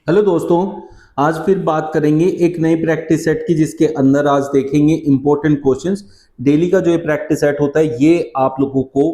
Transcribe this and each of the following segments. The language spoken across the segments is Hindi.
हेलो दोस्तों। आज फिर बात करेंगे एक नई प्रैक्टिस सेट की, जिसके अंदर आज देखेंगे इंपॉर्टेंट क्वेश्चंस। डेली का जो ये प्रैक्टिस सेट होता है ये आप लोगों को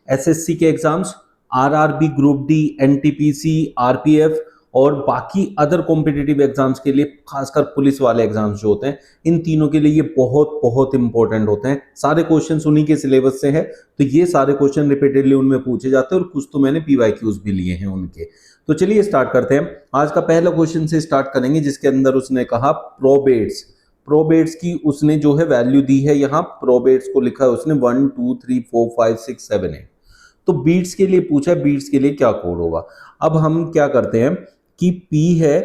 एसएससी के exams, RRB, group D, NTPC, RPF और बाकी अदर कॉम्पिटिटिव एग्जाम्स के लिए, खासकर पुलिस वाले एग्जाम्स जो होते हैं, इन तीनों के लिए ये बहुत बहुत इंपॉर्टेंट होते हैं। सारे क्वेश्चन उन्हीं के सिलेबस से है, तो ये सारे क्वेश्चन रिपीटेडली उनमें पूछे जाते हैं और कुछ तो मैंने पीवाईक्यूज भी लिए हैं उनके। तो चलिए स्टार्ट करते हैं। आज का पहला क्वेश्चन से स्टार्ट करेंगे, जिसके अंदर उसने कहा प्रोबेट्स। प्रोबेट्स की उसने जो है वैल्यू दी है, यहां प्रोबेट्स को लिखा है उसने 1 2 3 4 5 6 7 8। तो बीट्स के लिए पूछा है, बीट्स के लिए क्या कोड होगा। अब हम क्या करते हैं कि पी है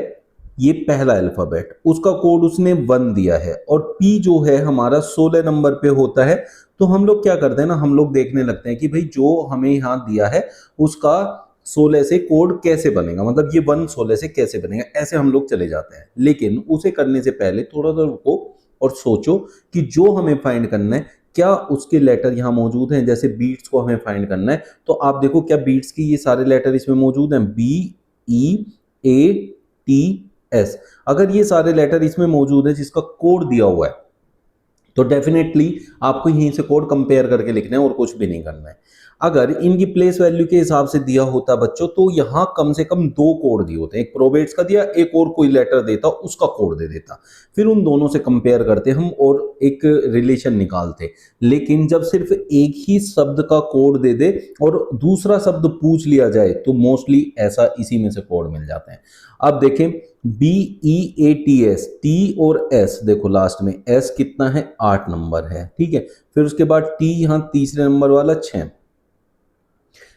ये पहला अल्फाबेट, उसका कोड उसने 1 दिया है, और पी जो है हमारा 16 नंबर पे होता है। तो हम लोग क्या करते हैं ना, हम लोग देखने लगते हैं कि भाई जो हमें यहां दिया है उसका 16 से कोड कैसे बनेगा, मतलब ये 1 16 से कैसे बनेगा, ऐसे हम लोग चले जाते हैं। लेकिन उसे करने से पहले थोड़ा सा रुको और सोचो कि जो हमें फाइंड करना है क्या उसके लेटर यहाँ मौजूद हैं। जैसे बीट्स को हमें फाइंड करना है, तो आप देखो क्या बीट्स की ये सारे लेटर इसमें मौजूद हैं, B E A T S. अगर ये सारे लेटर इसमें मौजूद है जिसका कोड दिया हुआ है, तो डेफिनेटली आपको यहीं से कोड कंपेयर करके लिखना है और कुछ भी नहीं करना है। अगर इनकी प्लेस वैल्यू के हिसाब से दिया होता बच्चों, तो यहां कम से कम 2 कोड दिए होते हैं, एक प्रोबेट्स का दिया, एक और कोई लेटर देता उसका कोड दे देता, फिर उन दोनों से कंपेयर करते हम और एक रिलेशन निकालते। लेकिन जब सिर्फ एक ही शब्द का कोड दे दे और दूसरा शब्द पूछ लिया जाए, तो मोस्टली ऐसा इसी में से कोड मिल जाते हैं। अब देखें, B E A T S, T और एस, देखो लास्ट में एस कितना है, 8 नंबर है, ठीक है। फिर उसके बाद टी यहां तीसरे नंबर वाला 6,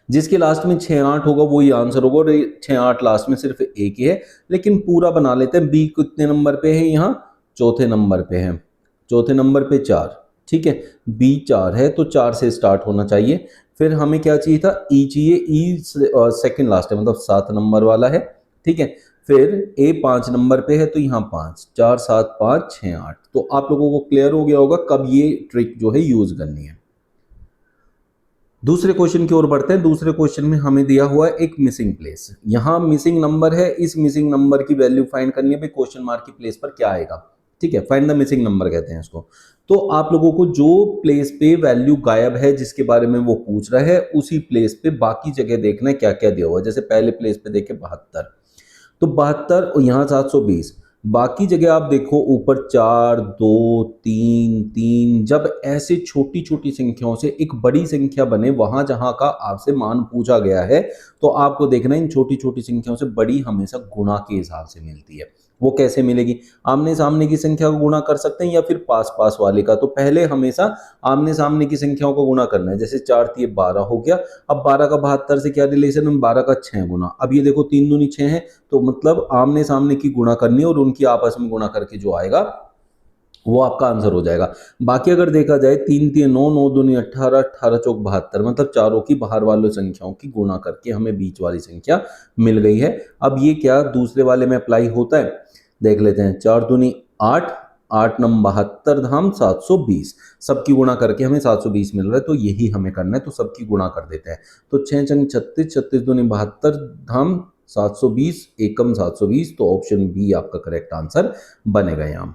जिसके लास्ट में 6 8 होगा वही आंसर होगा, और 6 8 लास्ट में सिर्फ एक ही है। लेकिन पूरा बना लेते हैं। बी कितने नंबर पे है, यहाँ चौथे नंबर पे है, चौथे नंबर पे 4, ठीक है। बी 4 है तो 4 से स्टार्ट होना चाहिए। फिर हमें क्या चाहिए था, ई चाहिए, ई सेकंड लास्ट है, मतलब 7 नंबर वाला है, ठीक है। फिर ए 5 नंबर पे है, तो यहाँ 5 4 7 5 6 8। तो आप लोगों को क्लियर हो गया होगा कब ये ट्रिक जो है यूज करनी है। दूसरे क्वेश्चन की ओर बढ़ते हैं। दूसरे क्वेश्चन में हमें दिया हुआ है एक मिसिंग प्लेस, यहां मिसिंग नंबर है, इस मिसिंग नंबर की वैल्यू फाइंड करनी है। भाई क्वेश्चन मार्क की प्लेस पर क्या आएगा, ठीक है, फाइंड द मिसिंग नंबर कहते हैं इसको। तो आप लोगों को जो प्लेस पे वैल्यू गायब है जिसके बारे में वो पूछ रहा है, उसी प्लेस पे बाकी जगह देखना है क्या क्या दिया हुआ है। जैसे पहले प्लेस पे देखे 72, तो 72 और यहाँ 720, बाकी जगह आप देखो ऊपर 4 2 3 3। जब ऐसे छोटी छोटी संख्याओं से एक बड़ी संख्या बने, वहां जहां का आपसे मान पूछा गया है, तो आपको देखना है इन छोटी छोटी संख्याओं से बड़ी हमेशा गुणा के हिसाब से मिलती है। वो कैसे मिलेगी, आमने सामने की संख्या को गुणा कर सकते हैं या फिर पास पास वाले का। तो पहले हमेशा आमने सामने की संख्याओं को गुणा करना है। जैसे 4 3 12 हो गया। अब 12 का 72 से क्या रिलेशन है, 12 का 6 गुना। अब ये देखो 3 दूनी 6 है, तो मतलब आमने सामने की गुणा करनी है और उनकी आपस में गुणा करके जो आएगा वो आपका आंसर हो जाएगा। बाकी अगर देखा जाए 3 3 9 9 दूनी 18 18 चौक 72, मतलब चारों की बाहर वाली संख्याओं की गुणा करके हमें बीच वाली संख्या मिल गई है। अब ये क्या दूसरे वाले में अप्लाई होता है, देख लेते हैं। 4 दूनी 8, 8 नम 72 धाम 720, सबकी गुणा करके हमें 720 मिल रहा है, तो यही हमें करना है, तो सबकी गुणा कर देते हैं। तो 6 चंग 36, 36 दूनी 72 धाम 720, एकम 720, तो ऑप्शन बी आपका करेक्ट आंसर बनेगा यहां।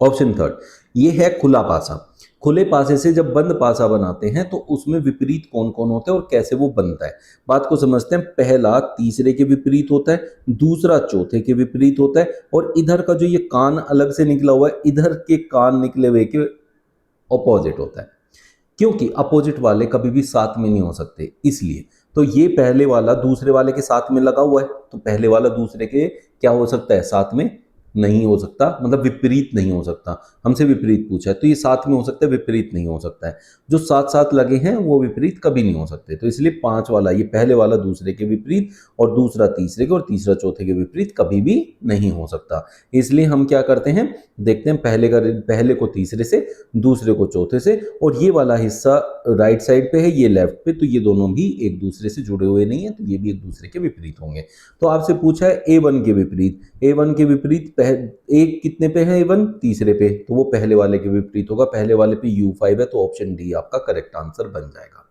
ऑप्शन थर्ड, ये है खुला पासा। खुले पासे से जब बंद पासा बनाते हैं तो उसमें विपरीत कौन कौन होते हैं और कैसे वो बनता है, बात को समझते हैं। पहला तीसरे के विपरीत होता है, दूसरा चौथे के विपरीत होता है, और इधर का जो ये कान अलग से निकला हुआ है, इधर के कान निकले हुए के ऑपोजिट होता है, क्योंकि अपोजिट वाले कभी भी साथ में नहीं हो सकते, इसलिए। तो ये पहले वाला दूसरे वाले के साथ में लगा हुआ है, तो पहले वाला दूसरे के क्या हो सकता है, साथ में नहीं हो सकता, मतलब विपरीत नहीं हो सकता। हमसे विपरीत पूछा है, तो ये साथ में हो सकता है, विपरीत नहीं हो सकता है। जो साथ साथ लगे हैं वो विपरीत कभी नहीं हो सकते, तो इसलिए 5 वाला, ये पहले वाला दूसरे के विपरीत, और दूसरा तीसरे के, और तीसरा चौथे के विपरीत कभी भी नहीं हो सकता। इसलिए हम क्या करते हैं, देखते हैं पहले को तीसरे से, दूसरे को चौथे से, और ये वाला हिस्सा राइट साइड पे है, ये लेफ्ट पे, तो ये दोनों भी एक दूसरे से जुड़े हुए नहीं है, तो ये भी एक दूसरे के विपरीत होंगे। तो आपसे पूछा है A1 के विपरीत, A1 के विपरीत एक कितने पे है, A1 तीसरे पे, तो वो पहले वाले के विपरीत होगा, पहले वाले पे U5 है, तो ऑप्शन डी आपका करेक्ट आंसर बन जाएगा।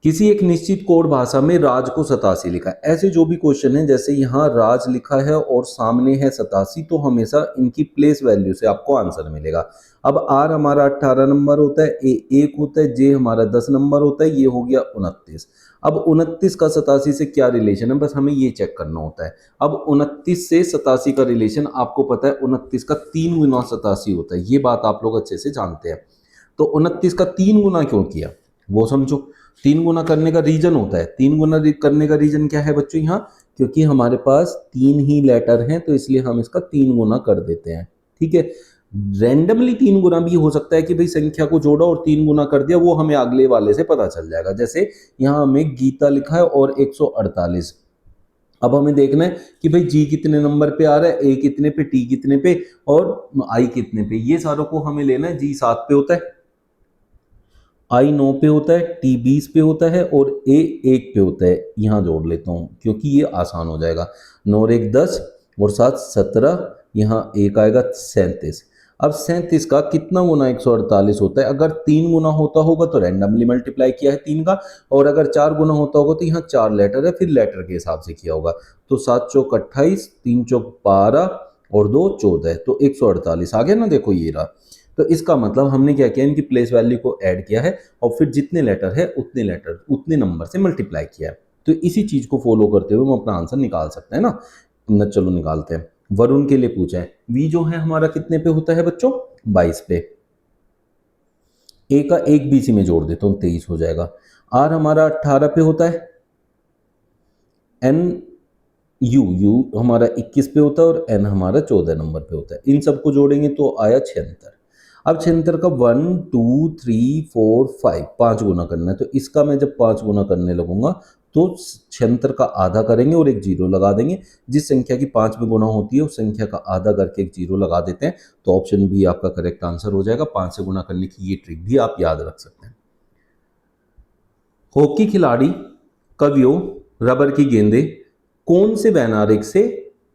किसी एक निश्चित कोड भाषा में राज को 87 लिखा है। ऐसे जो भी क्वेश्चन है, जैसे यहाँ राज लिखा है और सामने है 87, तो हमेशा इनकी प्लेस वैल्यू से आपको आंसर मिलेगा। अब आर हमारा 18 नंबर होता है, ए 1 होता है, जे हमारा 10 नंबर होता है, ये हो गया 29। अब 29 का 87 से क्या रिलेशन है, बस हमें ये चेक करना होता है। अब 29 से 87 का रिलेशन आपको पता है, 29 का 3 गुना 87 होता है, ये बात आप लोग अच्छे से जानते हैं। तो 29 का 3 गुना क्यों किया वो समझो। 3 गुना करने का रीजन होता है, 3 गुना करने का रीजन क्या है बच्चों यहाँ, क्योंकि हमारे पास 3 ही लेटर हैं तो इसलिए हम इसका 3 गुना कर देते हैं। ठीक है, रैंडमली 3 गुना भी हो सकता है कि भाई संख्या को जोड़ा और 3 गुना कर दिया, वो हमें अगले वाले से पता चल जाएगा। जैसे यहाँ हमें गीता लिखा है और 148। अब हमें देखना है कि भाई जी कितने नंबर पे आ रहा है, ए कितने पे, टी कितने पे और आई कितने पे। ये सारों को हमें लेना है। जी 7 पे होता है, आई 9 पे होता है, टी 20 पे होता है और ए 1 पे होता है। यहाँ जोड़ लेता हूँ क्योंकि ये आसान हो जाएगा। 9 और 1 10 और 7 17, यहाँ एक आएगा 37। अब 37 का कितना गुना 148 होता है। अगर 3 गुना होता होगा तो रैंडमली मल्टीप्लाई किया है 3 का, और अगर 4 गुना होता होगा तो यहाँ 4 लेटर है, फिर लेटर के हिसाब से किया होगा। तो 7 चौक 28, 3 चौक 12 और 2 14, तो 148 आ गया ना। देखो ये रहा। तो इसका मतलब हमने क्या किया, इनकी प्लेस वैल्यू को ऐड किया है और फिर जितने लेटर है उतने नंबर से मल्टीप्लाई किया है। तो इसी चीज को फॉलो करते हुए हम अपना आंसर निकाल सकते हैं ना। चलो निकालते हैं। वरुण के लिए पूछा है, वी जो है हमारा कितने पे होता है बच्चों, 22 पे। ए का 1 बीसी में जोड़ देता हूं, 23 हो जाएगा। आर हमारा 18 पे होता है। एन यू हमारा 21 पे होता है और एन हमारा 14 नंबर पे होता है। इन सबको जोड़ेंगे तो आया 76। अब 76 का 1 2 3 4 5 5 गुना करना है। तो इसका मैं जब 5 गुना करने लगूंगा तो 76 का आधा करेंगे और एक जीरो लगा देंगे। जिस संख्या की 5 में गुना होती है उस संख्या का आधा करके एक जीरो लगा देते हैं, तो ऑप्शन बी आपका करेक्ट आंसर हो जाएगा। 5 से गुना करने की ये ट्रिक भी आप याद रख सकते हैं। हॉकी खिलाड़ी, कवियों, रबर की गेंदें कौन से वैनारिक से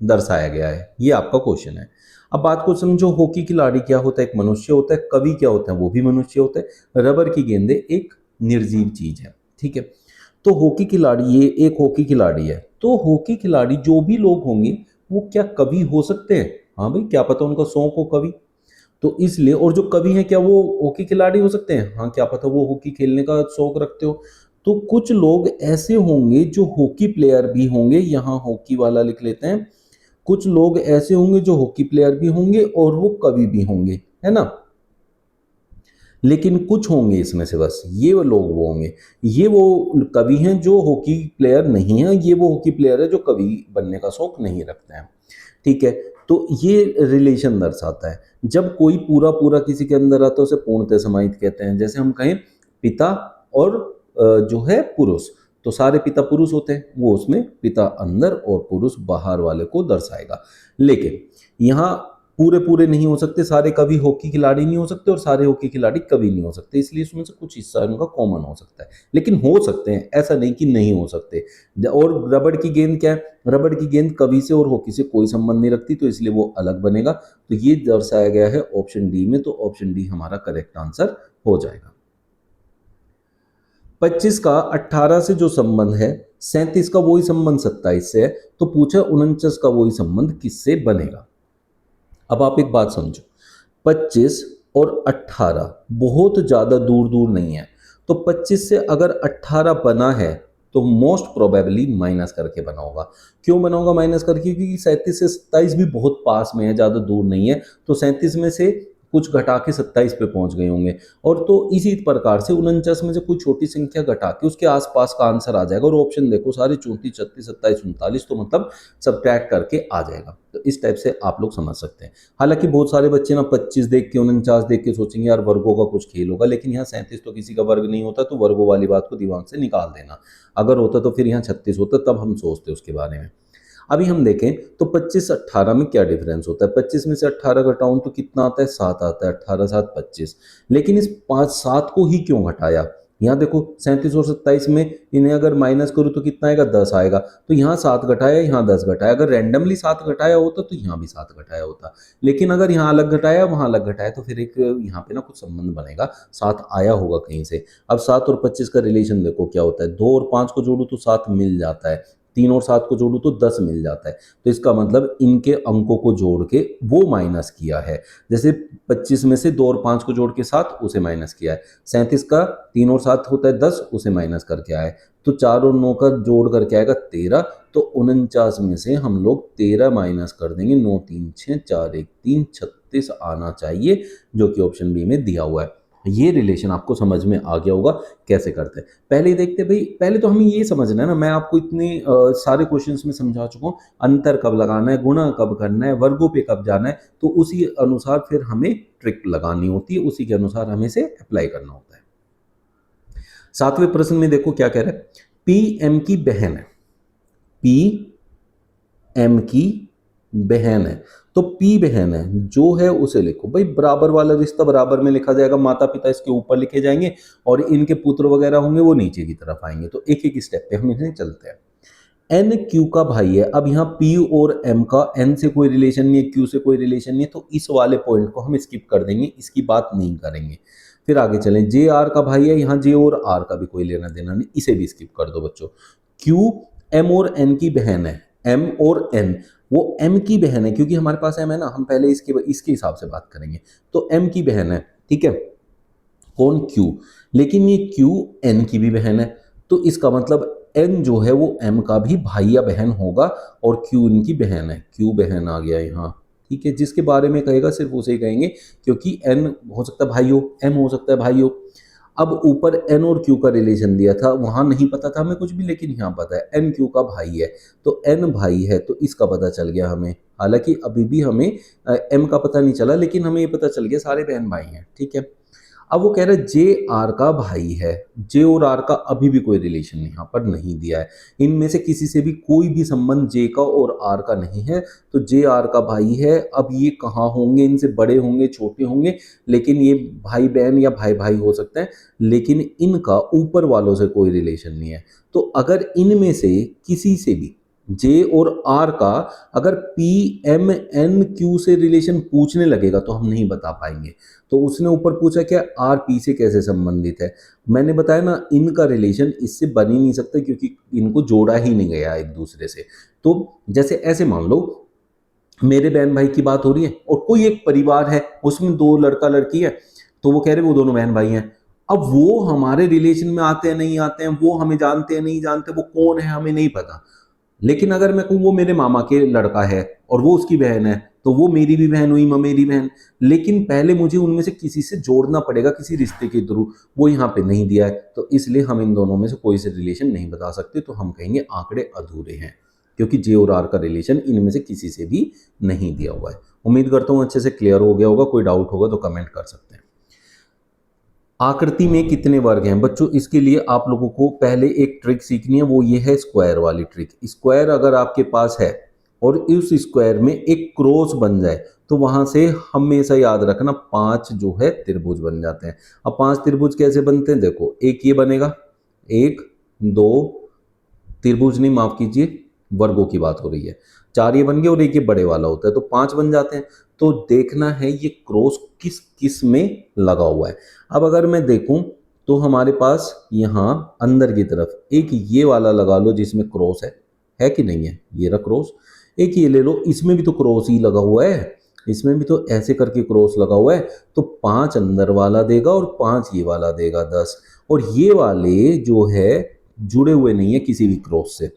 दर्शाया गया है, ये आपका क्वेश्चन है। अब बात को समझो। हॉकी खिलाड़ी क्या होता है, एक मनुष्य होता है। कवि क्या होता है, वो भी मनुष्य होता है। रबर की गेंदें एक निर्जीव चीज है। ठीक है, तो हॉकी खिलाड़ी, ये एक हॉकी खिलाड़ी है। तो हॉकी खिलाड़ी जो भी लोग होंगे वो क्या कवि हो सकते हैं? हाँ भाई, क्या पता उनका शौक हो कवि। तो इसलिए, और जो कवि हैं क्या वो हॉकी खिलाड़ी हो सकते हैं? हाँ, क्या पता वो हॉकी खेलने का शौक रखते हो। तो कुछ लोग ऐसे होंगे जो हॉकी प्लेयर भी होंगे, यहाँ हॉकी वाला लिख लेते हैं। कुछ लोग ऐसे होंगे जो हॉकी प्लेयर भी होंगे और वो कवि भी होंगे, है ना। लेकिन कुछ होंगे इसमें से, बस ये वो लोग वो होंगे, ये वो कवि हैं जो हॉकी प्लेयर नहीं है, ये वो हॉकी प्लेयर है जो कवि बनने का शौक नहीं रखते हैं। ठीक है, तो ये रिलेशन दर्शाता है। जब कोई पूरा पूरा किसी के अंदर आता है उसे पूर्णतः समाहित कहते हैं। जैसे हम कहें पिता और जो है पुरुष, तो सारे पिता पुरुष होते हैं, वो उसमें पिता अंदर और पुरुष बाहर वाले को दर्शाएगा। लेकिन यहाँ पूरे पूरे नहीं हो सकते, सारे कवि हॉकी खिलाड़ी नहीं हो सकते और सारे हॉकी खिलाड़ी कवि नहीं हो सकते, इसलिए इसमें से कुछ हिस्सा उनका कॉमन हो सकता है। लेकिन हो सकते हैं, ऐसा नहीं कि नहीं हो सकते। और रबड़ की गेंद क्या है, रबड़ की गेंद कवि से और हॉकी से कोई संबंध नहीं रखती, तो इसलिए वो अलग बनेगा। तो ये दर्शाया गया है ऑप्शन डी में, तो ऑप्शन डी हमारा करेक्ट आंसर हो जाएगा। 25 का 18 से जो संबंध है, 37 का वही संबंध 27 से है, तो पूछा 49 का वही संबंध किससे बनेगा। अब आप एक बात समझो, 25 और 18 बहुत ज्यादा दूर दूर नहीं है, तो 25 से अगर 18 बना है तो मोस्ट प्रोबेबली माइनस करके बना होगा। क्यों बना होगा माइनस करके? क्योंकि 37 से 27 भी बहुत पास में है, ज्यादा दूर नहीं है, तो 37 में से कुछ घटा के 27 पे पहुंच गए होंगे। और तो इसी प्रकार से 49 में से कोई छोटी संख्या घटा के उसके आसपास का आंसर आ जाएगा। और ऑप्शन देखो सारे 34 36 27 39, तो मतलब सब्ट्रैक्ट करके आ जाएगा। तो इस टाइप से आप लोग समझ सकते हैं। हालांकि बहुत सारे बच्चे ना 25 देख के 49 देख के सोचेंगे यार वर्गों का कुछ खेल होगा, लेकिन यहाँ 37 तो किसी का वर्ग नहीं होता, तो वर्गों वाली बात को दिमाग से निकाल देना। अगर होता तो फिर यहाँ 36 होता, तब हम सोचते उसके बारे में। अभी हम देखें तो 25 18 में क्या डिफरेंस होता है। 25 में से 18 घटाऊं तो कितना आता है, 7 आता है। 18 7 25। लेकिन इस 5 7 को ही क्यों घटाया? यहाँ देखो 37 और 27 में इन्हें अगर माइनस करूँ तो कितना आएगा, 10 आएगा। तो यहाँ 7 घटाया, यहाँ 10 घटाया। अगर रैंडमली 7 घटाया होता तो यहाँ भी 7 घटाया होता, लेकिन अगर यहाँ अलग घटाया वहाँ अलग घटाया तो फिर एक यहाँ पे ना कुछ संबंध बनेगा, 7 आया होगा कहीं से। अब 7 और 25 का रिलेशन देखो क्या होता है, 2 और 5 को जोड़ू तो 7 मिल जाता है, 3 और 7 को जोड़ू तो 10 मिल जाता है। तो इसका मतलब इनके अंकों को जोड़ के वो माइनस किया है। जैसे 25 में से 2 और 5 को जोड़ के 7, उसे माइनस किया है। 37 का 3 और 7 होता है 10, उसे माइनस करके आए। तो 4 और 9 का जोड़ करके आएगा 13। तो 49 में से हम लोग 13 माइनस कर देंगे, 9 3 6 4 1 3 36 आना चाहिए, जो कि ऑप्शन बी में दिया हुआ है। ये रिलेशन आपको समझ में आ गया होगा कैसे करते हैं। पहले ही देखते भाई, पहले तो हमें ये समझना है ना, मैं आपको इतने सारे क्वेश्चंस में समझा चुका हूँ, अंतर कब लगाना है, गुणा कब करना है, वर्गों पे कब जाना है, तो उसी अनुसार फिर हमें ट्रिक लगानी होती है, उसी के अनुसार हमें से अप्लाई करना होता है। 7वें प्रश्न में देखो क्या कह रहा है, पी एम की बहन है, पी एम की बहन है। तो पी बहन है जो है उसे लिखो भाई, बराबर वाला रिश्ता बराबर में लिखा जाएगा, माता पिता इसके ऊपर लिखे जाएंगे और इनके पुत्र वगैरह होंगे वो नीचे की तरफ आएंगे। तो एक एक स्टेप पे हम इन्हें चलते हैं। एन क्यू का भाई है। अब यहाँ पी और एम का एन से कोई रिलेशन नहीं है, क्यू से कोई रिलेशन नहीं है, तो इस वाले पॉइंट को हम स्किप कर देंगे, इसकी बात नहीं करेंगे। फिर आगे चलें, जे आर का भाई है, यहाँ जे और आर का भी कोई लेना देना नहीं, इसे भी स्किप कर दो बच्चों। क्यू एम और एन की बहन है, एम और एन, वो एम की बहन है क्योंकि हमारे पास एम है ना, हम पहले इसके हिसाब से बात करेंगे। तो एम की बहन है, ठीक है, कौन, क्यू। लेकिन ये क्यू एन की भी बहन है, तो इसका मतलब एन जो है वो एम का भी भाई या बहन होगा और क्यू इनकी बहन है, क्यू बहन आ गया यहाँ, ठीक है। जिसके बारे में कहेगा सिर्फ उसे ही कहेंगे, क्योंकि एन हो सकता है भाई हो, एम हो सकता है भाई हो। अब ऊपर एन और क्यू का रिलेशन दिया था, वहां नहीं पता था हमें कुछ भी, लेकिन यहाँ पता है एन क्यू का भाई है, तो एन भाई है, तो इसका पता चल गया हमें। हालांकि अभी भी हमें एम का पता नहीं चला, लेकिन हमें ये पता चल गया सारे बहन भाई हैं, ठीक है। अब वो कह रहे जे आर का भाई है, जे और आर का अभी भी कोई रिलेशन यहाँ पर नहीं दिया है, इनमें से किसी से भी कोई भी संबंध जे का और आर का नहीं है। तो जे आर का भाई है, अब ये कहाँ होंगे, इनसे बड़े होंगे छोटे होंगे, लेकिन ये भाई बहन या भाई भाई हो सकते हैं, लेकिन इनका ऊपर वालों से कोई रिलेशन नहीं है। तो अगर इनमें से किसी से भी जे और आर का अगर पी एम एन क्यू से रिलेशन पूछने लगेगा तो हम नहीं बता पाएंगे। तो उसने ऊपर पूछा क्या, आर पी से कैसे संबंधित है, मैंने बताया ना इनका रिलेशन इससे बन ही नहीं सकता क्योंकि इनको जोड़ा ही नहीं गया एक दूसरे से। तो जैसे ऐसे मान लो मेरे बहन भाई की बात हो रही है और कोई एक परिवार है उसमें 2 लड़का लड़की है, तो वो कह रहे वो दोनों बहन भाई हैं। अब वो हमारे रिलेशन में आते हैं नहीं आते हैं, वो हमें जानते हैं नहीं जानते, वो कौन है हमें नहीं पता। लेकिन अगर मैं कहूँ वो मेरे मामा के लड़का है और वो उसकी बहन है, तो वो मेरी भी बहन हुई, मेरी बहन। लेकिन पहले मुझे उनमें से किसी से जोड़ना पड़ेगा किसी रिश्ते के थ्रू, वो यहाँ पे नहीं दिया है, तो इसलिए हम इन दोनों में से कोई से रिलेशन नहीं बता सकते। तो हम कहेंगे आंकड़े अधूरे हैं, क्योंकि जे और आर का रिलेशन इनमें से किसी से भी नहीं दिया हुआ है। उम्मीद करता हूँ अच्छे से क्लियर हो गया होगा, कोई डाउट होगा तो कमेंट कर सकते हैं। आकृति में कितने वर्ग हैं बच्चों, इसके लिए आप लोगों को पहले एक ट्रिक सीखनी है, वो ये है स्क्वायर वाली ट्रिक। स्क्वायर अगर आपके पास है और इस स्क्वायर में एक क्रॉस बन जाए तो वहां से हमेशा याद रखना 5 जो है त्रिभुज बन जाते हैं। अब 5 त्रिभुज कैसे बनते हैं, देखो एक ये बनेगा, 1 2 त्रिभुज नहीं, माफ कीजिए वर्गों की बात हो रही है, 4 ये बन गए और एक ये बड़े वाला होता है, तो 5 बन जाते हैं। तो देखना है ये क्रॉस किस किस में लगा हुआ है। अब अगर मैं देखूं तो हमारे पास यहाँ अंदर की तरफ एक ये वाला लगा लो जिसमें क्रॉस है कि नहीं है, ये रहा क्रॉस। एक ये ले लो, इसमें भी तो क्रॉस ही लगा हुआ है, इसमें भी तो ऐसे करके क्रॉस लगा हुआ है, तो 5 अंदर वाला देगा और 5 ये वाला देगा 10। और ये वाले जो है जुड़े हुए नहीं है किसी भी क्रॉस से,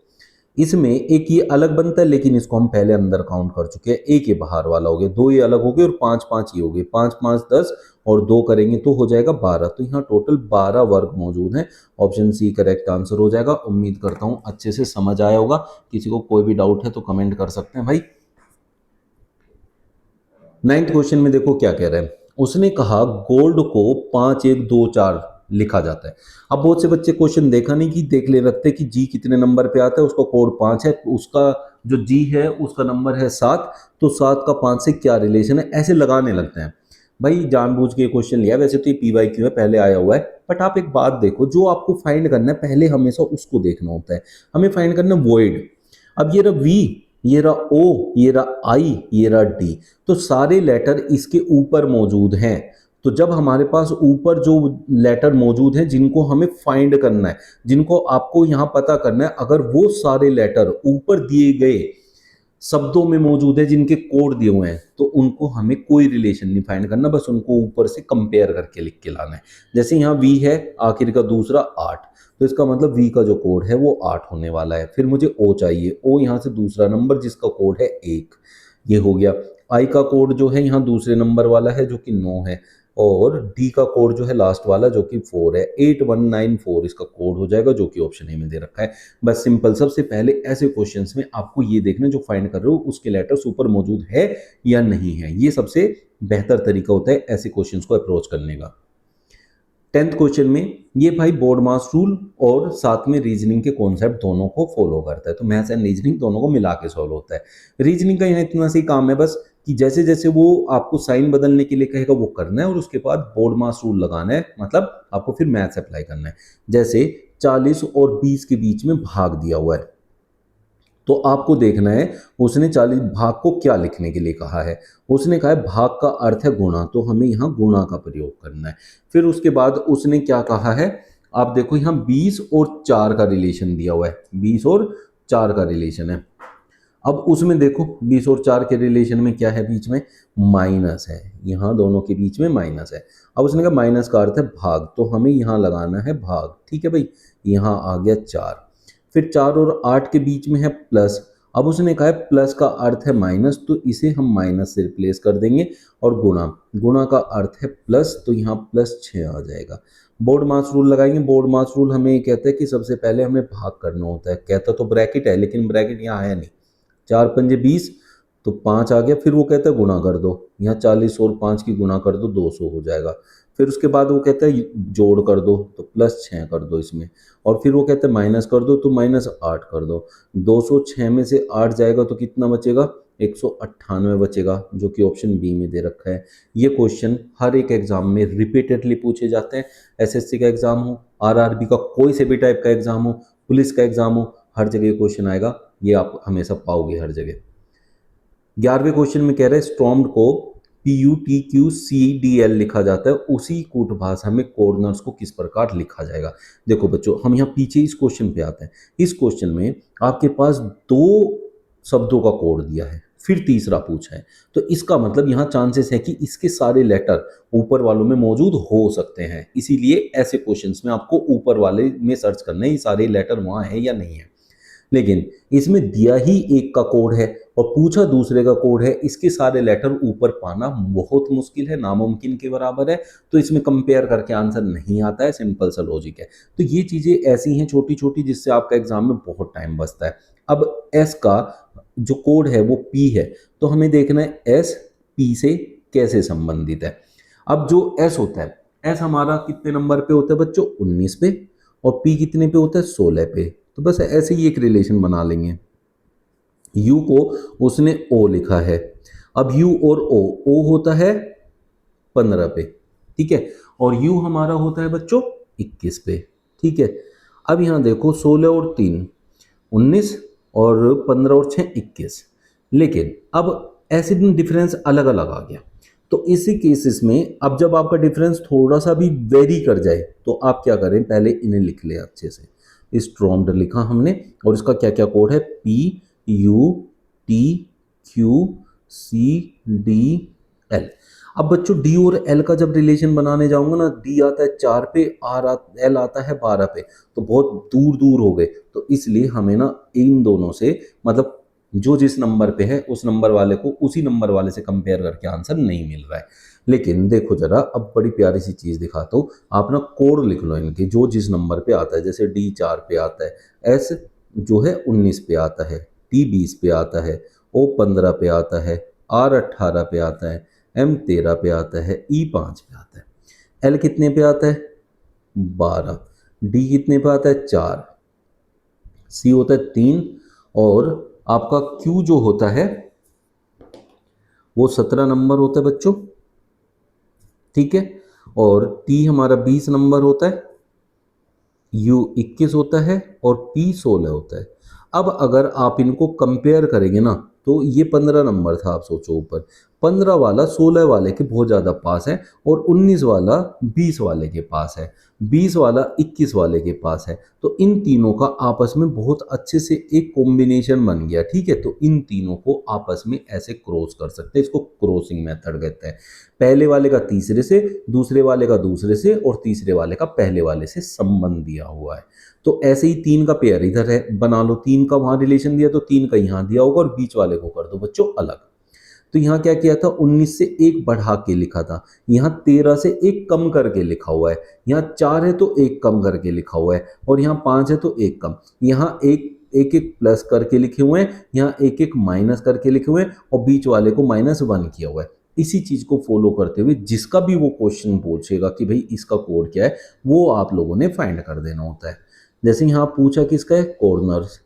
इसमें एक ये अलग बनता है, लेकिन इसको हम पहले अंदर काउंट कर चुके हैं, एक ये बाहर वाला हो गया, 2 ये अलग हो गए और 5 5 ये हो गए, 5 5 10 और 2 करेंगे तो हो जाएगा 12। तो यहाँ टोटल 12 वर्ग मौजूद हैं। ऑप्शन सी करेक्ट आंसर हो जाएगा। उम्मीद करता हूँ अच्छे से समझ आया होगा। किसी को कोई भी डाउट है तो कमेंट कर सकते हैं भाई। 9th क्वेश्चन में देखो क्या कह रहे हैं, उसने कहा गोल्ड को 5 1 2 4 लिखा जाता है। अब बहुत से बच्चे क्वेश्चन देखा नहीं कि देख ले रखते कि जी कितने नंबर पे आता है, उसका कोड 5 है, उसका जो जी है उसका नंबर है 7, तो 7 का 5 से क्या रिलेशन है, ऐसे लगाने लगते हैं। भाई जानबूझ के क्वेश्चन लिया, वैसे तो ये PYQ है, पहले आया हुआ है, बट आप एक बात देखो, जो आपको फाइंड करना है पहले हमेशा उसको देखना होता है। हमें फाइंड करना है वॉइड। अब ये रहा V, ये रहा O, ये रहा I, ये रहा D, तो सारे लेटर इसके ऊपर मौजूद हैं। तो जब हमारे पास ऊपर जो लेटर मौजूद हैं जिनको हमें फाइंड करना है, जिनको आपको यहां पता करना है, अगर वो सारे लेटर ऊपर दिए गए शब्दों में मौजूद है जिनके कोड दिए हुए हैं, तो उनको हमें कोई रिलेशन नहीं फाइंड करना, बस उनको ऊपर से कंपेयर करके लिख के लाना है। जैसे यहाँ V है, आखिर का दूसरा 8, तो इसका मतलब V का जो कोड है वो 8 होने वाला है। फिर मुझे O चाहिए, O यहाँ से दूसरा नंबर जिसका कोड है 1, ये हो गया। I का कोड जो है यहाँ दूसरे नंबर वाला है जो कि 9 है, और D का कोड जो है लास्ट वाला जो कि 4 है, 8194 इसका कोड हो जाएगा, जो कि ऑप्शन ए में दे रखा है। बस सिंपल। सबसे पहले ऐसे क्वेश्चंस में आपको ये देखना जो फाइंड कर रहे हो उसके लेटर्स ऊपर मौजूद है या नहीं है, ये सबसे बेहतर तरीका होता है ऐसे क्वेश्चंस को अप्रोच करने का। 10th क्वेश्चन में ये भाई बोर्ड मास रूल और साथ में रीजनिंग के कॉन्सेप्ट दोनों को फॉलो करता है, तो मैथ्स एंड रीजनिंग दोनों को मिला के सॉल्व होता है। रीजनिंग का यहाँ इतना सी काम है बस कि जैसे जैसे वो आपको साइन बदलने के लिए कहेगा वो करना है, और उसके बाद बोर्ड मास रूल लगाना है, मतलब आपको फिर मैथ्स अप्लाई करना है। जैसे 40 और 20 के बीच में भाग दिया हुआ है, तो आपको देखना है उसने 40 भाग को क्या लिखने के लिए कहा है। उसने कहा है भाग का अर्थ है गुणा, तो हमें यहाँ गुणा का प्रयोग करना है। फिर उसके बाद उसने क्या कहा है, आप देखो यहाँ 20 और 4 का रिलेशन दिया हुआ है, 20 और 4 का रिलेशन है। अब उसमें देखो 20 और 4 के रिलेशन में क्या है, बीच में माइनस है, यहाँ दोनों के बीच में माइनस है। अब उसने कहा माइनस का अर्थ है भाग, तो हमें यहाँ लगाना है भाग, ठीक है भाई। यहाँ आ गया 4। फिर 4 और 8 के बीच में है प्लस। अब उसने कहा है प्लस का अर्थ है माइनस, तो इसे हम माइनस से रिप्लेस कर देंगे। और गुणा, गुणा का अर्थ है प्लस, तो यहाँ +6 आ जाएगा। बोर्ड मास रूल लगाएंगे। बोर्ड मास रूल हमें ये कहता है कि सबसे पहले हमें भाग करना होता है, कहता तो ब्रैकेट है लेकिन ब्रैकेट यहाँ है नहीं। 4 पंजे 20, तो 5 आ गया। फिर वो कहता है गुणा कर दो, यहाँ 40 और 5 की गुणा कर दो, 200 हो जाएगा। फिर उसके बाद वो कहता है जोड़ कर दो, तो +6 कर दो इसमें। और फिर वो कहते हैं माइनस कर दो, तो -8 कर दो। 206 में से 8 जाएगा तो कितना बचेगा, 198 बचेगा, जो कि ऑप्शन बी में दे रखा है। ये क्वेश्चन हर एक एग्जाम में रिपीटेडली पूछे जाते हैं। एसएससी का एग्जाम हो, आरआरबी का कोई से भी टाइप का एग्जाम हो, पुलिस का एग्जाम हो, हर जगह क्वेश्चन आएगा, ये आप हमेशा पाओगे हर जगह। 11वें क्वेश्चन में कह रहे हैं स्टॉर्म्ड को PUTQCDL लिखा जाता है, उसी कूटभाषा में कॉर्नर्स को किस प्रकार लिखा जाएगा। देखो बच्चों, हम यहाँ पीछे इस क्वेश्चन पे आते हैं। इस क्वेश्चन में आपके पास 2 शब्दों का कोड दिया है, फिर तीसरा पूछा है, तो इसका मतलब यहाँ चांसेस है कि इसके सारे लेटर ऊपर वालों में मौजूद हो सकते हैं। इसीलिए ऐसे क्वेश्चंस में आपको ऊपर वाले में सर्च करना है ये सारे लेटर वहाँ है या नहीं है। लेकिन इसमें दिया ही एक का कोड है और पूछा दूसरे का कोड है, इसके सारे लेटर ऊपर पाना बहुत मुश्किल है, नामुमकिन के बराबर है। तो इसमें कंपेयर करके आंसर नहीं आता है, सिंपल सा लॉजिक है। तो ये चीज़ें ऐसी हैं छोटी छोटी जिससे आपका एग्जाम में बहुत टाइम बचता है। अब एस का जो कोड है वो पी है, तो हमें देखना है एस पी से कैसे संबंधित है। अब जो एस होता है, एस हमारा कितने नंबर पे होता है बच्चों, 19 पे, और पी कितने पे होता है, 16 पे। तो बस ऐसे ही एक रिलेशन बना लेंगे। यू को उसने ओ लिखा है, अब यू और ओ होता है 15 पे, ठीक है, और यू हमारा होता है बच्चों 21 पे, ठीक है। अब यहाँ देखो 16 और 3 19, और 15 और 6 21, लेकिन अब ऐसे दिन डिफरेंस अलग अलग आ गया। तो इसी केसेस में अब जब आपका डिफरेंस थोड़ा सा भी वेरी कर जाए तो आप क्या करें, पहले इन्हें लिख लें अच्छे से। स्ट्रॉम्ड लिखा हमने, और इसका क्या क्या कोड है, PUTQCDL। अब बच्चों डी और एल का जब रिलेशन बनाने जाऊंगा ना, डी आता है 4 पे, एल आता है 12 पे, तो बहुत दूर दूर हो गए। तो इसलिए हमें ना इन दोनों से, मतलब जो जिस नंबर पे है उस नंबर वाले को उसी नंबर वाले से कंपेयर करके आंसर नहीं मिल रहा है। लेकिन देखो जरा, अब बड़ी प्यारी सी चीज दिखाता हूँ, आप ना कोड लिख लो इनके, जो जिस नंबर पे आता है। जैसे डी 4 पे आता है, एस जो है 19 पे आता है, टी 20 पे आता है, ओ 15 पे आता है, आर 18 पे आता है, एम 13 पे आता है, ई 5 पे आता है, एल कितने पे आता है 12, डी कितने पे आता है 4, सी होता है 3, और आपका क्यू जो होता है वो 17 नंबर होता है बच्चों, ठीक है। और टी हमारा 20 नंबर होता है, यू 21 होता है और पी 16 होता है। अब अगर आप इनको कंपेयर करेंगे ना, तो ये 15 नंबर था, आप सोचो ऊपर 15 वाला 16 वाले के बहुत ज़्यादा पास है, और 19 वाला 20 वाले के पास है, 20 वाला 21 वाले के पास है। तो इन तीनों का आपस में बहुत अच्छे से एक कॉम्बिनेशन बन गया, ठीक है। तो इन तीनों को आपस में ऐसे क्रॉस कर सकते हैं, इसको क्रॉसिंग मेथड कहते हैं। पहले वाले का तीसरे से, दूसरे वाले का दूसरे से, और तीसरे वाले का पहले वाले से संबंध दिया हुआ है। तो ऐसे ही 3 का पेयर इधर है, बना लो, 3 का वहां रिलेशन दिया तो 3 का यहां दिया होगा, और बीच वाले को कर दो बच्चों अलग। तो यहाँ क्या किया था, 19 से 1 बढ़ा के लिखा था, यहाँ 13 से 1 कम करके लिखा हुआ है, यहाँ 4 है तो 1 कम करके लिखा हुआ है, और यहाँ 5 है तो 1 कम, यहाँ एक एक प्लस करके लिखे हुए हैं, यहाँ एक एक माइनस करके लिखे हुए हैं, और बीच वाले को -1 किया हुआ है। इसी चीज को फॉलो करते हुए जिसका भी वो क्वेश्चन पूछेगा कि भाई इसका कोड क्या है, वो आप लोगों ने फाइंड कर देना होता है। जैसे यहाँ पूछा किसका है, कॉर्नर्स,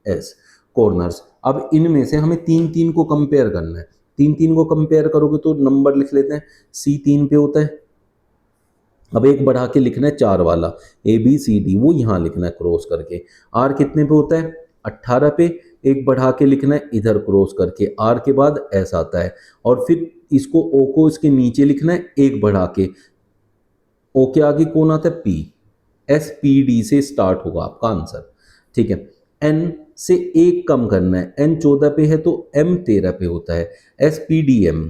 CORNERS, कॉर्नर्स। अब इनमें से हमें 3 को कंपेयर करना है, 3 को कंपेयर करोगे तो नंबर लिख लेते हैं। C 3 पे होता है, अब एक बढ़ा के लिखना है 4 वाला, ABCD, वो यहाँ लिखना है क्रॉस करके। R कितने पे होता है, 18 पे, एक बढ़ा के लिखना है इधर क्रॉस करके, R के बाद S आता है, और फिर इसको O को इसके नीचे लिखना है एक बढ़ा के, O के आगे कौन आता है, P, SPD से स्टार्ट होगा आपका आंसर, ठीक है। N से एक कम करना है, N 14 पे है तो M 13 पे होता है, SPDM,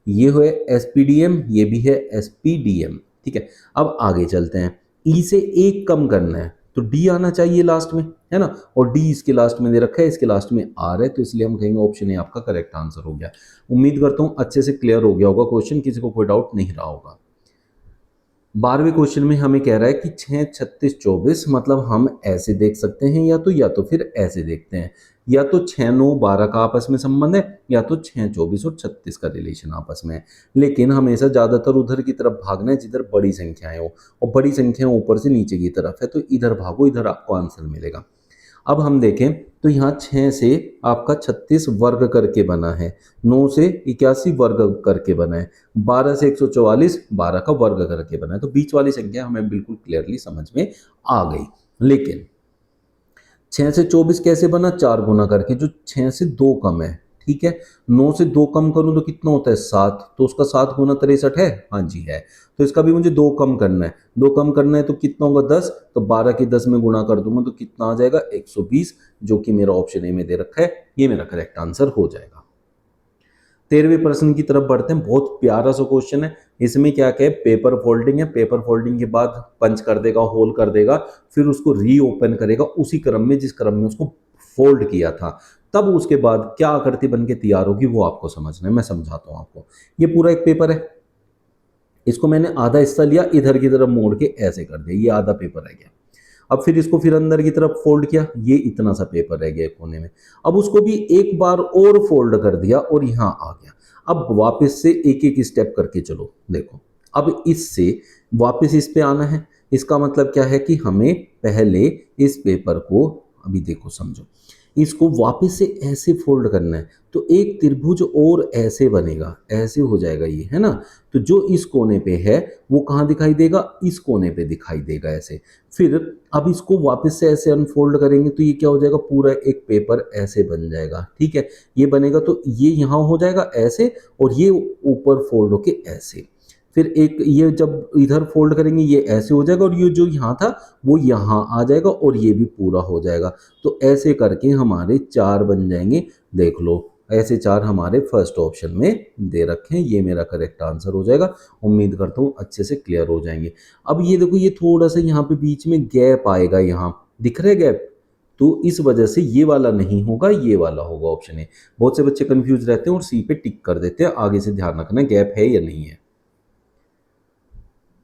ये है SPDM, ये भी है SPDM, ठीक है। अब आगे चलते हैं, E से एक कम करना है तो D आना चाहिए लास्ट में, है ना, और D इसके लास्ट में दे रखा है, इसके लास्ट में R है, तो इसलिए हम कहेंगे ऑप्शन ए आपका करेक्ट आंसर हो गया। उम्मीद करता हूं अच्छे से क्लियर हो गया होगा क्वेश्चन, किसी को कोई डाउट नहीं रहा होगा। 12वें क्वेश्चन में हमें कह रहा है कि 6, 36, 24, मतलब हम ऐसे देख सकते हैं, या तो फिर ऐसे देखते हैं, या तो 6, 9, 12 का आपस में संबंध है, या तो 6, 24 और 36 का रिलेशन आपस में है। लेकिन हमेशा ज्यादातर उधर की तरफ भागना है जिधर बड़ी संख्याएं हो, और बड़ी संख्याएं ऊपर से नीचे की तरफ है, तो इधर भागो, इधर आपको आंसर मिलेगा। अब हम देखें तो यहाँ 6 से आपका 36 वर्ग करके बना है, 9 से 81 वर्ग करके बना है, 12 से 144 12 का वर्ग करके बना है। तो बीच वाली संख्या हमें बिल्कुल क्लियरली समझ में आ गई। लेकिन 6 से 24 कैसे बना, 4 गुना करके, जो 6 से 2 कम है, ठीक है। 9 से 2 कम करूं तो कितना होता है, 7, तो उसका 7 गुना 63 है, हाँ जी है। तो इसका भी मुझे 2 कम करना है, 2 कम करना है तो कितना होगा, 10, तो 12 के 10 में गुणा कर दूंगा तो कितना आ जाएगा, 120, जो कि मेरा ऑप्शन ए में दे रखा है, ये मेरा करेक्ट आंसर हो जाएगा। 13वें प्रश्न की तरफ बढ़ते हैं, बहुत प्यारा सा क्वेश्चन है। इसमें क्या क्या है, पेपर फोल्डिंग है, पेपर फोल्डिंग के बाद पंच कर देगा, होल कर देगा, फिर उसको रीओपन करेगा उसी क्रम में जिस क्रम में उसको फोल्ड किया था, तब उसके बाद क्या आकृति बन के तैयार होगी वो आपको समझना है। मैं समझाता हूं आपको। ये पूरा एक पेपर है, इसको मैंने आधा हिस्सा लिया, इधर की तरफ मोड़ के ऐसे कर दिया, ये आधा पेपर रह गया। अब फिर इसको फिर अंदर की तरफ फोल्ड किया, ये इतना सा पेपर रह गया कोने में। अब उसको भी एक बार और फोल्ड कर दिया और यहां आ गया। अब वापस से एक एक स्टेप करके चलो, देखो अब इससे वापस इस पे आना है। इसका मतलब क्या है कि हमें पहले इस पेपर को, अभी देखो समझो, इसको वापस से ऐसे फोल्ड करना है, तो एक त्रिभुज और ऐसे बनेगा, ऐसे हो जाएगा ये, है ना। तो जो इस कोने पे है वो कहाँ दिखाई देगा, इस कोने पे दिखाई देगा ऐसे। फिर अब इसको वापस से ऐसे अनफोल्ड करेंगे तो ये क्या हो जाएगा, पूरा एक पेपर ऐसे बन जाएगा, ठीक है। ये बनेगा तो ये यहाँ हो जाएगा ऐसे, और ये ऊपर फोल्ड होके ऐसे। फिर एक ये जब इधर फोल्ड करेंगे ये ऐसे हो जाएगा, और ये जो यहाँ था वो यहाँ आ जाएगा, और ये भी पूरा हो जाएगा। तो ऐसे करके हमारे 4 बन जाएंगे। देख लो ऐसे 4 हमारे फर्स्ट ऑप्शन में दे रखे हैं, ये मेरा करेक्ट आंसर हो जाएगा। उम्मीद करता हूँ अच्छे से क्लियर हो जाएंगे। अब ये देखो, ये थोड़ा सा यहाँ पे बीच में गैप आएगा, यहाँ दिख रहा है गैप, तो इस वजह से ये वाला नहीं होगा, ये वाला होगा ऑप्शन ए। बहुत से बच्चे कंफ्यूज रहते हैं और सी पे टिक कर देते हैं, आगे से ध्यान रखना गैप है या नहीं है।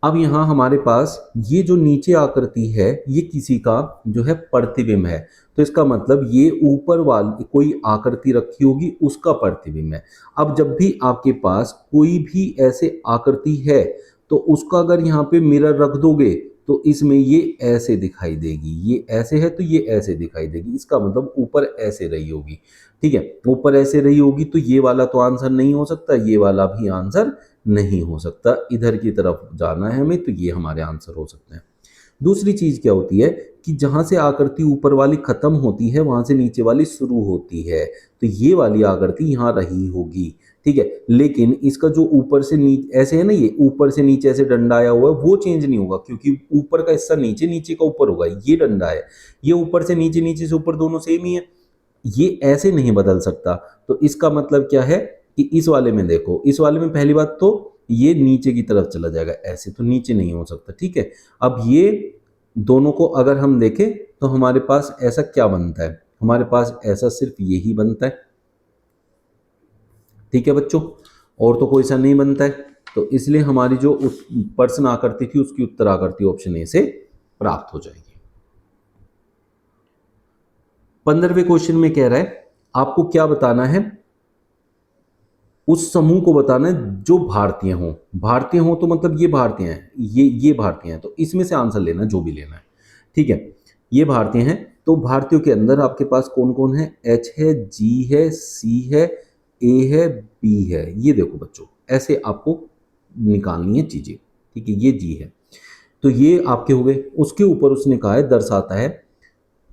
अब यहाँ हमारे पास ये जो नीचे आकृति है ये किसी का जो है प्रतिबिंब है, तो इसका मतलब ये ऊपर वाली कोई आकृति रखी होगी उसका प्रतिबिंब है। अब जब भी आपके पास कोई भी ऐसे आकृति है तो उसका अगर यहाँ पे मिरर रख दोगे तो इसमें ये ऐसे दिखाई देगी, ये ऐसे है तो ये ऐसे दिखाई देगी, इसका मतलब ऊपर ऐसे रही होगी। ठीक है, ऊपर ऐसे रही होगी तो ये वाला तो आंसर नहीं हो सकता, ये वाला भी आंसर नहीं हो सकता, इधर की तरफ जाना है हमें, तो ये हमारे आंसर हो सकते हैं। दूसरी चीज क्या होती है कि जहां से आकृति ऊपर वाली खत्म होती है वहां से नीचे वाली शुरू होती है, तो ये वाली आकृति यहाँ रही होगी। ठीक है, लेकिन इसका जो ऊपर से नीचे ऐसे है ना, ये ऊपर से नीचे ऐसे डंडा आया हुआ है, वो चेंज नहीं होगा क्योंकि ऊपर का हिस्सा नीचे, नीचे का ऊपर होगा। ये डंडा है, ये ऊपर से नीचे, नीचे से ऊपर, दोनों सेम ही है, ये ऐसे नहीं बदल सकता। तो इसका मतलब क्या है कि इस वाले में देखो, इस वाले में पहली बात तो ये नीचे की तरफ चला जाएगा, ऐसे तो नीचे नहीं हो सकता। ठीक है, अब ये दोनों को अगर हम देखें तो हमारे पास ऐसा क्या बनता है, हमारे पास ऐसा सिर्फ यही बनता है। ठीक है बच्चों, और तो कोई सा नहीं बनता है, तो इसलिए हमारी जो प्रश्न आकृति थी उसकी उत्तर आकृति ऑप्शन ए से प्राप्त हो जाएगी। 15वें क्वेश्चन में कह रहा है आपको क्या बताना है, उस समूह को बताना है जो भारतीय हो। भारतीय हो तो मतलब ये भारतीय हैं, ये भारतीय हैं, तो इसमें से आंसर लेना जो भी लेना है। ठीक है, ये भारतीय हैं, तो भारतीयों के अंदर आपके पास कौन कौन है, एच है, जी है, सी है, ए है, बी है। ये देखो बच्चों, ऐसे आपको निकालनी है चीजें। ठीक है, ये जी है, तो ये आपके हो गए। उसके ऊपर उसने कहा है, दर्शाता है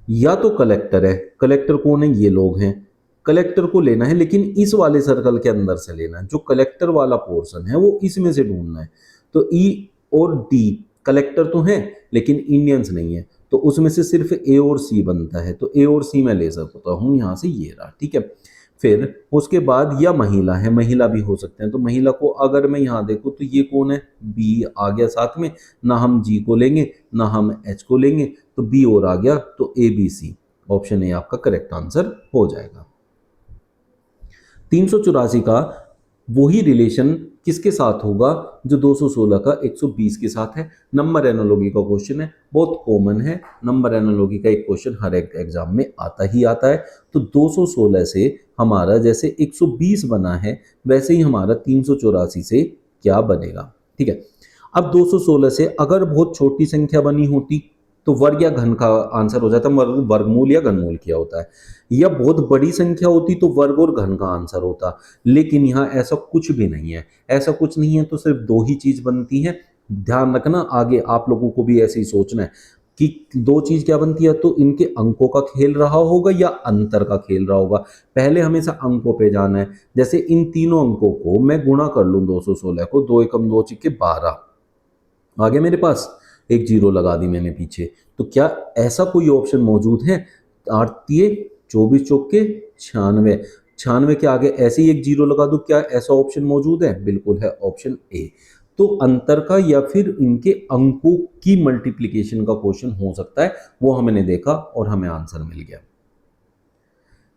या तो कलेक्टर है, कलेक्टर कौन है, ये लोग हैं, कलेक्टर को लेना है लेकिन इस वाले सर्कल के अंदर से लेना है, जो कलेक्टर वाला पोर्शन है वो इसमें से ढूंढना है। तो ई और डी कलेक्टर तो हैं लेकिन इंडियंस नहीं है, तो उसमें से सिर्फ ए और सी बनता है, तो ए और सी मैं ले सकता हूं यहां से, ये रहा। ठीक है, फिर उसके बाद या महिला है, महिला भी हो सकते हैं, तो महिला को अगर मैं यहां देखूं तो ये कौन है, बी आ गया साथ में, ना हम जी को लेंगे ना हम एच को लेंगे, तो बी और आ गया, तो A B C option A आपका करेक्ट आंसर हो जाएगा। 384 का वही रिलेशन किसके साथ होगा जो 216 का 120 के साथ है। नंबर एनालॉजी का क्वेश्चन है, बहुत कॉमन है, नंबर एनालॉजी का एक क्वेश्चन हर एक एग्जाम में आता ही आता है। तो 216 से हमारा जैसे 120 बना है वैसे ही हमारा 384 से क्या बनेगा। ठीक है, अब 216 से अगर बहुत छोटी संख्या बनी होती तो वर्ग या घन का आंसर हो जाता, वर्गमूल या घनमूल क्या होता है, या बहुत बड़ी संख्या होती तो वर्ग और घन का आंसर होता, लेकिन यहाँ ऐसा कुछ भी नहीं है, ऐसा कुछ नहीं है, तो सिर्फ दो ही चीज बनती है। ध्यान रखना, आगे आप लोगों को भी ऐसे ही सोचना है कि दो चीज क्या बनती है, तो इनके अंकों का खेल रहा होगा या अंतर का खेल रहा होगा। पहले हमेशा अंकों पे जाना है, जैसे इन तीनों अंकों को मैं गुणा कर लूं, 216 को, 2 एकम 2 चिक्के 12 आ गया मेरे पास, एक जीरो लगा दी मैंने पीछे, तो क्या ऐसा कोई ऑप्शन मौजूद है, 8 24 चौके 96, 96 के आगे ऐसे ही एक जीरो लगा दूं, क्या ऐसा ऑप्शन मौजूद है, बिल्कुल है, ऑप्शन ए। तो अंतर का या फिर इनके अंकों की मल्टीप्लिकेशन का क्वेश्चन हो सकता है, वो हमने देखा और हमें आंसर मिल गया।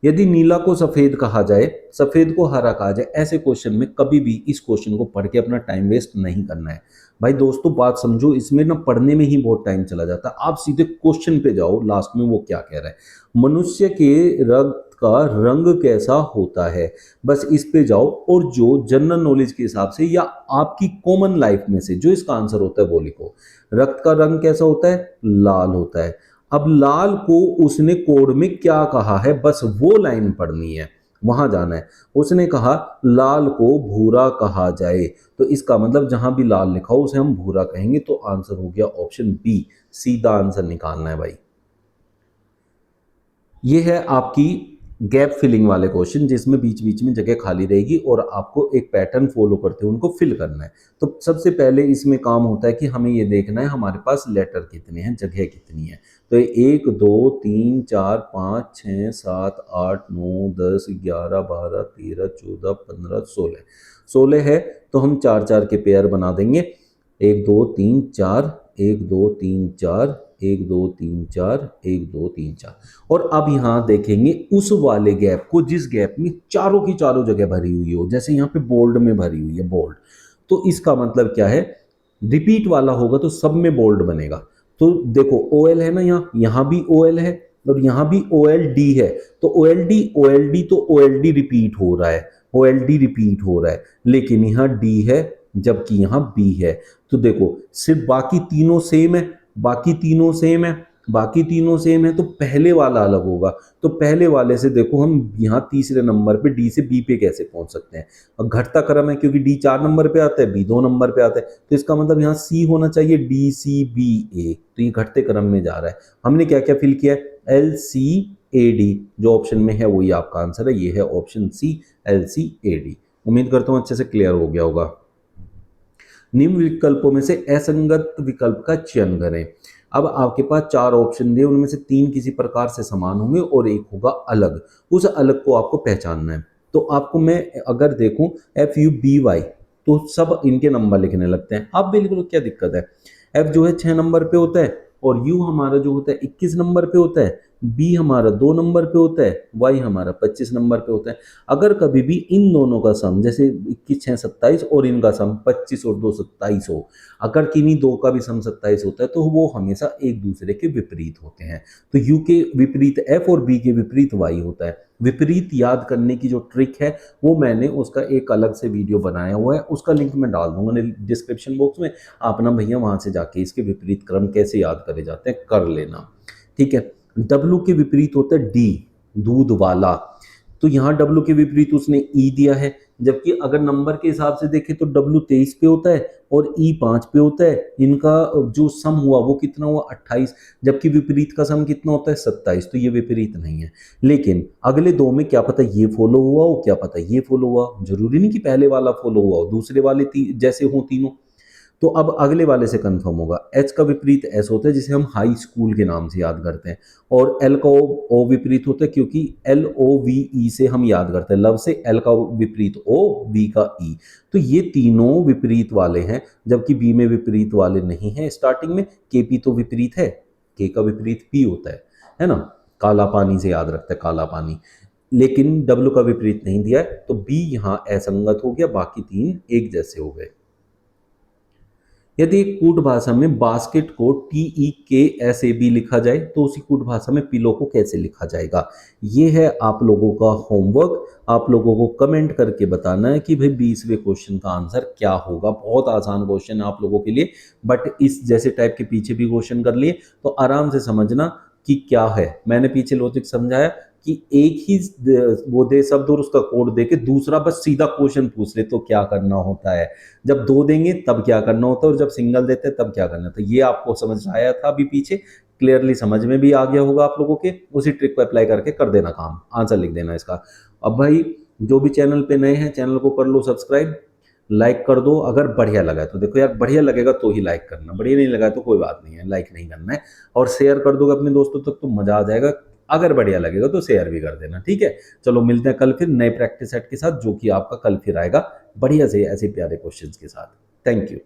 यदि नीला को सफेद कहा जाए, सफेद को हरा कहा जाए, ऐसे क्वेश्चन में कभी भी इस क्वेश्चन को पढ़ के अपना टाइम वेस्ट नहीं करना है। भाई दोस्तों बात समझो, इसमें ना पढ़ने में ही बहुत टाइम चला जाता है, आप सीधे क्वेश्चन पे जाओ, लास्ट में वो क्या कह रहा है, मनुष्य के रक्त का रंग कैसा होता है, बस इस पे जाओ, और जो जनरल नॉलेज के हिसाब से या आपकी कॉमन लाइफ में से जो इसका आंसर होता है वो लिखो। रक्त का रंग कैसा होता है, लाल होता है। अब लाल को उसने कोड में क्या कहा है, बस वो लाइन पढ़नी है, वहां जाना है। उसने कहा लाल को भूरा कहा जाए, तो इसका मतलब जहां भी लाल लिखा हो उसे हम भूरा कहेंगे, तो आंसर हो गया ऑप्शन बी, सीधा आंसर निकालना है भाई। ये है आपकी गैप फिलिंग वाले क्वेश्चन, जिसमें बीच बीच में जगह खाली रहेगी और आपको एक पैटर्न फॉलो करते हुए उनको फिल करना है। तो सबसे पहले इसमें काम होता है कि हमें ये देखना है हमारे पास लेटर कितने हैं, जगह कितनी है। तो 1 2 3 4 5 6 7 8 9 10 11 12 13 14 15 16 16 है, तो हम 4 4 के पेयर बना देंगे, 1 2 3 4 1 2 3 4 1 2 3 4 1 2 3 4। और अब यहां देखेंगे उस वाले गैप को जिस गैप में चारों की चारों जगह भरी हुई हो, जैसे यहाँ पे बोल्ड में भरी हुई है, बोल्ड, तो इसका मतलब क्या है, रिपीट वाला होगा तो सब में बोल्ड बनेगा। तो देखो OL है ना, यहाँ भी OL है और यहाँ भी OLD है, तो OLD तो OLD रिपीट हो रहा है, OLD रिपीट हो रहा है, लेकिन यहाँ D है जबकि यहाँ B है। तो देखो सिर्फ बाकी तीनों सेम है, बाकी तीनों सेम है, बाकी तीनों सेम है तो पहले वाला अलग होगा। तो पहले वाले से देखो हम यहाँ तीसरे नंबर पे डी से बी पे कैसे पहुंच सकते हैं। अब घटता क्रम है क्योंकि डी 4 नंबर पे आता है, बी 2 नंबर पे आता है, तो इसका मतलब यहाँ सी होना चाहिए डी सी बी ए, तो ये घटते क्रम में जा रहा है। हमने क्या क्या फिल किया है, एल सी ए डी, जो ऑप्शन में है वही आपका आंसर है, ये है option C L C A D. उम्मीद करता हूँ अच्छे से क्लियर हो गया होगा। निम्न विकल्पों में से असंगत विकल्प का चयन करें। अब आपके पास 4 ऑप्शन दिए, उनमें से 3 किसी प्रकार से समान होंगे और एक होगा अलग। उस अलग को आपको पहचानना है। तो आपको मैं अगर देखूं FUBY, तो सब इनके नंबर लिखने लगते हैं। अब बिल्कुल क्या दिक्कत है, F जो है 6 नंबर पे होता है और U हमारा जो होता है 21 नंबर पे होता है, B हमारा 2 नंबर पे होता है, Y हमारा 25 नंबर पे होता है। अगर कभी भी इन दोनों का सम, जैसे 21 6 27 और इनका सम 25 और 2 27 हो, अगर किन्हीं दो का भी सम 27 होता है तो वो हमेशा एक दूसरे के विपरीत होते हैं। तो U के विपरीत F और B के विपरीत Y होता है। विपरीत याद करने की जो ट्रिक है वो मैंने उसका एक अलग से वीडियो बनाया हुआ है, उसका लिंक मैं डाल दूंगा डिस्क्रिप्शन बॉक्स में। आप ना भैया वहां से जाके इसके विपरीत क्रम कैसे याद करे जाते हैं कर लेना, ठीक है। डब्लू के विपरीत होता है डी, दूध वाला। तो यहाँ डब्लू के विपरीत उसने ई दिया है, जबकि अगर नंबर के हिसाब से देखें तो डब्लू 23 पे होता है और ई 5 पे होता है। इनका जो सम हुआ वो कितना हुआ 28, जबकि विपरीत का सम कितना होता है 27। तो ये विपरीत नहीं है। लेकिन अगले दो में क्या पता ये फॉलो हुआ हो, क्या पता ये फॉलो हुआ, जरूरी नहीं कि पहले वाला फॉलो हुआ हो, दूसरे वाले जैसे हो तीनों। तो अब अगले वाले से कंफर्म होगा। एच का विपरीत एस होता है जिसे हम हाई स्कूल के नाम से याद करते हैं, और एल का ओ विपरीत होता है क्योंकि LOVE से हम याद करते हैं, लव से। एल का विपरीत ओ, बी का ई। तो ये तीनों विपरीत वाले हैं, जबकि बी में विपरीत वाले नहीं है। स्टार्टिंग में KP तो विपरीत है, के का विपरीत पी होता है ना। काला पानी से याद रखते हैं, काला पानी। लेकिन डब्ल्यू का विपरीत नहीं दिया है, तो बी यहाँ असंगत हो गया, बाकी तीन एक जैसे हो गए। यदि एक कूट भाषा में बास्केट को TEKSAB लिखा जाए तो उसी कूट भाषा में पिलो को कैसे लिखा जाएगा। ये है आप लोगों का होमवर्क। आप लोगों को कमेंट करके बताना है कि भाई 20वें क्वेश्चन का आंसर क्या होगा। बहुत आसान क्वेश्चन है आप लोगों के लिए, बट इस जैसे टाइप के पीछे भी क्वेश्चन कर लिए तो आराम से समझना कि क्या है। मैंने पीछे लॉजिक समझाया कि एक ही वो दे शब्द और उसका कोड दे के दूसरा बस सीधा क्वेश्चन पूछ ले तो क्या करना होता है, जब दो देंगे तब क्या करना होता है, और जब सिंगल देते हैं तब क्या करना था। ये आपको समझ आया था अभी पीछे, क्लियरली समझ में भी आ गया होगा आप लोगों के। उसी ट्रिक को अप्लाई करके कर देना काम, आंसर लिख देना इसका। अब भाई जो भी चैनल पे नए हैं चैनल को कर लो सब्सक्राइब, लाइक कर दो अगर बढ़िया लगा है तो। देखो यार बढ़िया लगेगा तो ही लाइक करना, बढ़िया नहीं लगा तो कोई बात नहीं है, लाइक नहीं करना है। और शेयर कर दोगे अपने दोस्तों तक तो मजा आ जाएगा। अगर बढ़िया लगेगा तो शेयर भी कर देना, ठीक है। चलो मिलते हैं कल फिर नए प्रैक्टिस सेट के साथ, जो कि आपका कल फिर आएगा बढ़िया से ऐसे प्यारे क्वेश्चंस के साथ। Thank you.